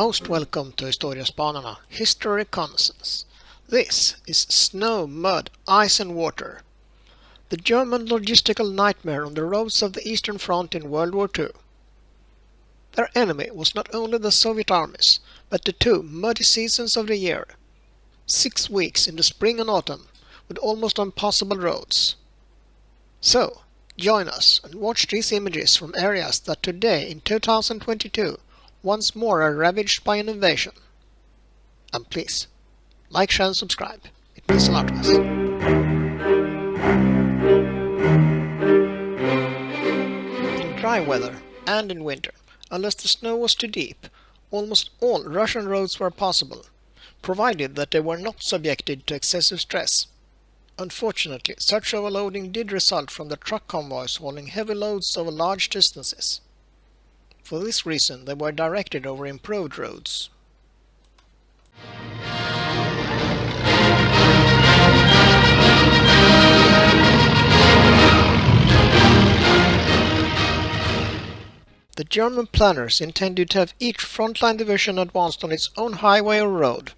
Most welcome to Historiaspanarna History Reconnaissance. This is snow, mud, ice and water. The German logistical nightmare on the roads of the Eastern Front in World War II. Their enemy was not only the Soviet armies, but the two muddy seasons of the year. 6 weeks in the spring and autumn, with almost unpassable roads. So, join us and watch these images from areas that today in 2022 once more are ravaged by an invasion. And please, like, share and subscribe. It means a lot to us. In dry weather and in winter, unless the snow was too deep, almost all Russian roads were passable, provided that they were not subjected to excessive stress. Unfortunately, such overloading did result from the truck convoys hauling heavy loads over large distances. For this reason, they were directed over improved roads. The German planners intended to have each frontline division advanced on its own highway or road.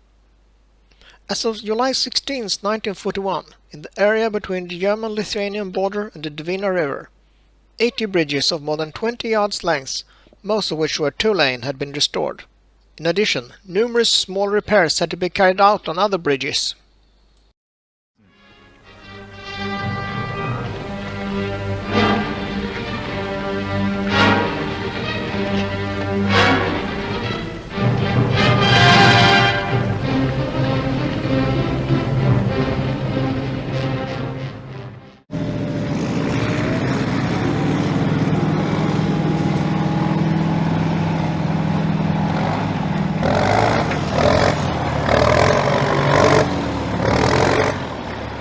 As of July 16, 1941, in the area between the German-Lithuanian border and the Dvina River, 80 bridges of more than 20 yards length, most of which were two-lane, had been restored. In addition, numerous small repairs had to be carried out on other bridges.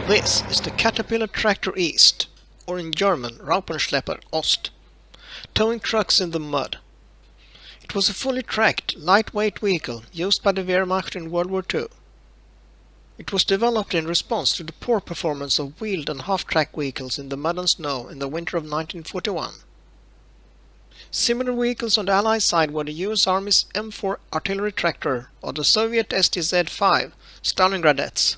This is the Caterpillar Tractor East, or in German Raupenschlepper Ost, towing trucks in the mud. It was a fully tracked, lightweight vehicle used by the Wehrmacht in World War II. It was developed in response to the poor performance of wheeled and half-track vehicles in the mud and snow in the winter of 1941. Similar vehicles on the Allied side were the US Army's M4 artillery tractor or the Soviet STZ-5 Stalingradets.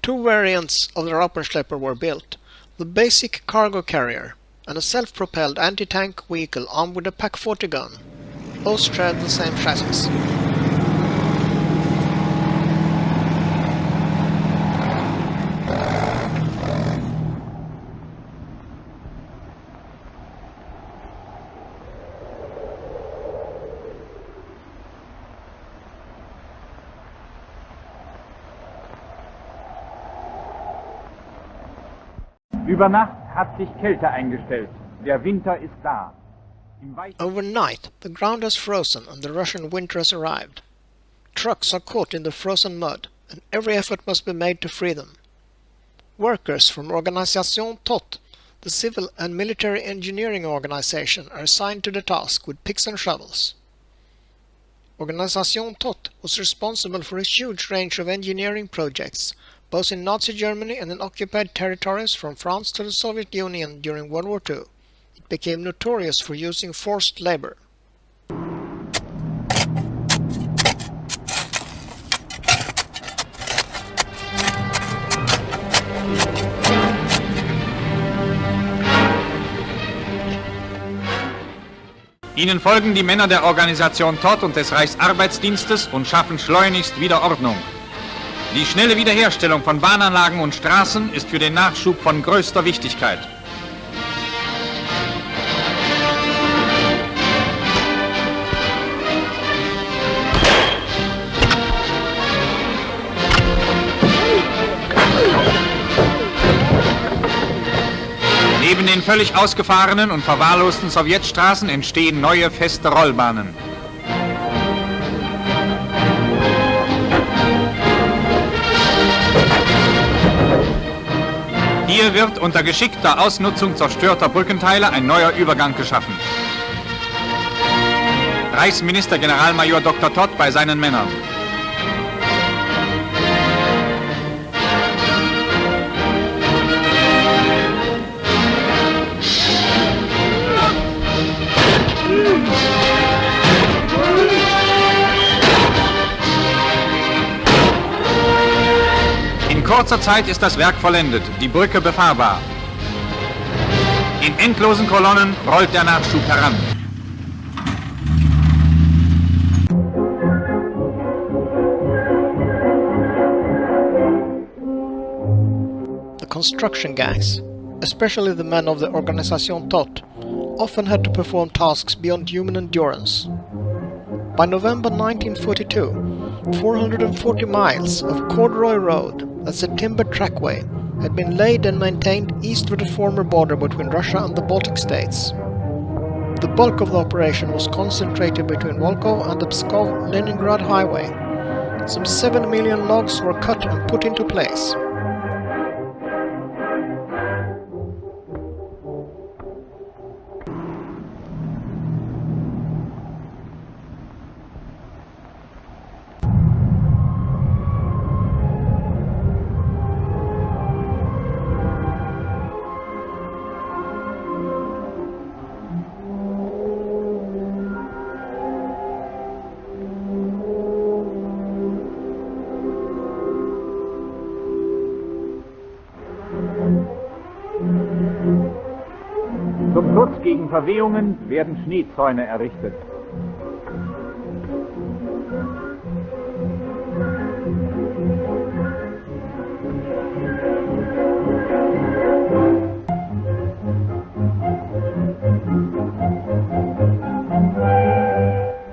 Two variants of the Raupenschlepper were built, the basic cargo carrier and a self-propelled anti-tank vehicle armed with a Pak-40 gun. Both shared the same chassis. Über Nacht hat sich Kälte eingestellt. Der Winter ist da. Overnight, the ground has frozen and the Russian winter has arrived. Trucks are caught in the frozen mud, and every effort must be made to free them. Workers from Organization Todt, the civil and military engineering organization, are assigned to the task with picks and shovels. Organization Todt was responsible for a huge range of engineering projects, both in Nazi Germany and in occupied territories from France to the Soviet Union during World War II. It became notorious for using forced labor. Ihnen folgen die Männer der Organisation Todt und des Reichsarbeitsdienstes und schaffen schleunigst wieder Ordnung. Die schnelle Wiederherstellung von Bahnanlagen und Straßen ist für den Nachschub von größter Wichtigkeit. Neben den völlig ausgefahrenen und verwahrlosten Sowjetstraßen entstehen neue feste Rollbahnen. Hier wird unter geschickter Ausnutzung zerstörter Brückenteile ein neuer Übergang geschaffen. Reichsminister Generalmajor Dr. Todt bei seinen Männern. kurzer Zeit ist das Werk vollendet, die Brücke befahrbar. In endlosen Kolonnen rollt der Nachschub heran. The construction gangs, especially the men of the Organization Todt, often had to perform tasks beyond human endurance. By November 1942, 440 miles of corduroy road, that's a timber trackway, had been laid and maintained east of the former border between Russia and the Baltic States. The bulk of the operation was concentrated between Volkhov and the Pskov-Leningrad highway. Some 7 million logs were cut and put into place. Zum Schutz gegen Verwehungen werden Schneezäune errichtet.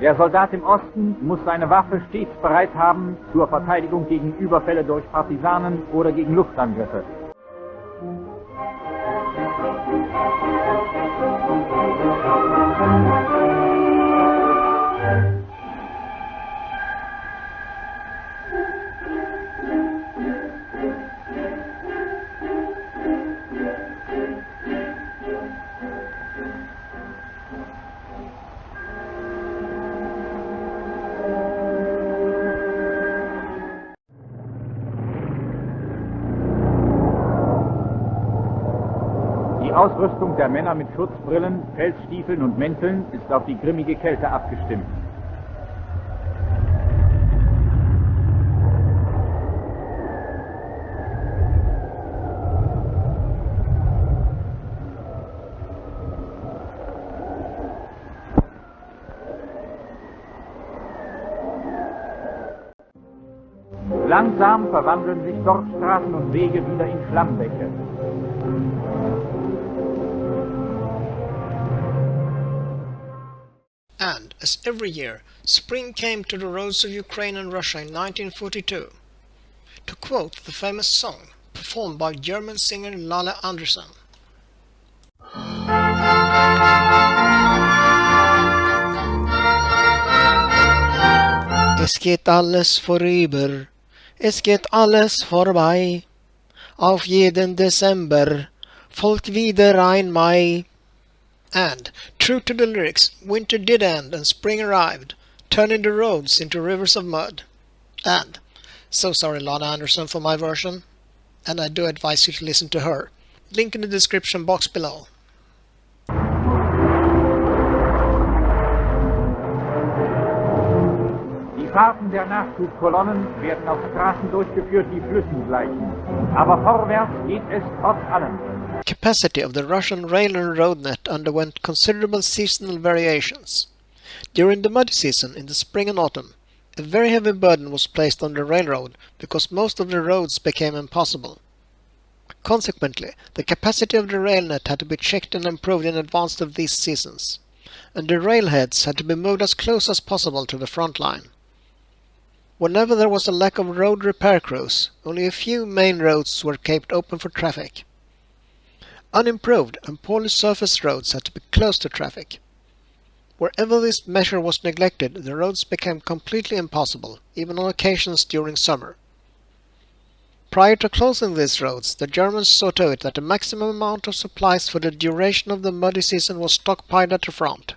Der Soldat im Osten muss seine Waffe stets bereit haben zur Verteidigung gegen Überfälle durch Partisanen oder gegen Luftangriffe. Die Ausrüstung der Männer mit Schutzbrillen, Pelzstiefeln und Mänteln ist auf die grimmige Kälte abgestimmt. Langsam verwandeln sich dort Straßen und Wege wieder in Schlammbäche. And, as every year, spring came to the roads of Ukraine and Russia in 1942. To quote the famous song, performed by German singer Lale Andersson. Es geht alles vorüber, es geht alles vorbei. Auf jeden Dezember folgt wieder ein Mai. And, true to the lyrics, winter did end and spring arrived, turning the roads into rivers of mud. And, so sorry Lana Anderson for my version, and I do advise you to listen to her. Link in the description box below. Die Fahrten der Nachschubkolonnen werden auf Straßen durchgeführt, die Flüssen gleichen. Aber vorwärts geht es trotz allem. Capacity of the Russian rail and road net underwent considerable seasonal variations. During the muddy season in the spring and autumn, a very heavy burden was placed on the railroad because most of the roads became impassable. Consequently, the capacity of the rail net had to be checked and improved in advance of these seasons, and the railheads had to be moved as close as possible to the front line. Whenever there was a lack of road repair crews, only a few main roads were kept open for traffic. Unimproved and poorly surfaced roads had to be closed to traffic. Wherever this measure was neglected, the roads became completely impassable, even on occasions during summer. Prior to closing these roads, the Germans saw to it that the maximum amount of supplies for the duration of the muddy season was stockpiled at the front.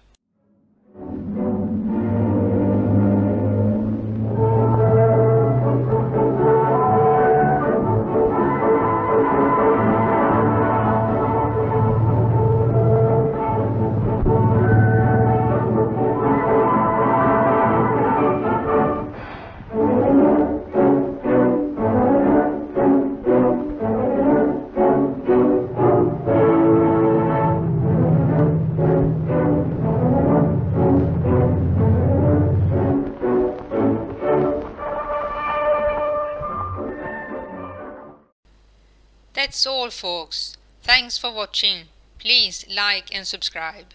That's all, folks. Thanks for watching. Please like and subscribe.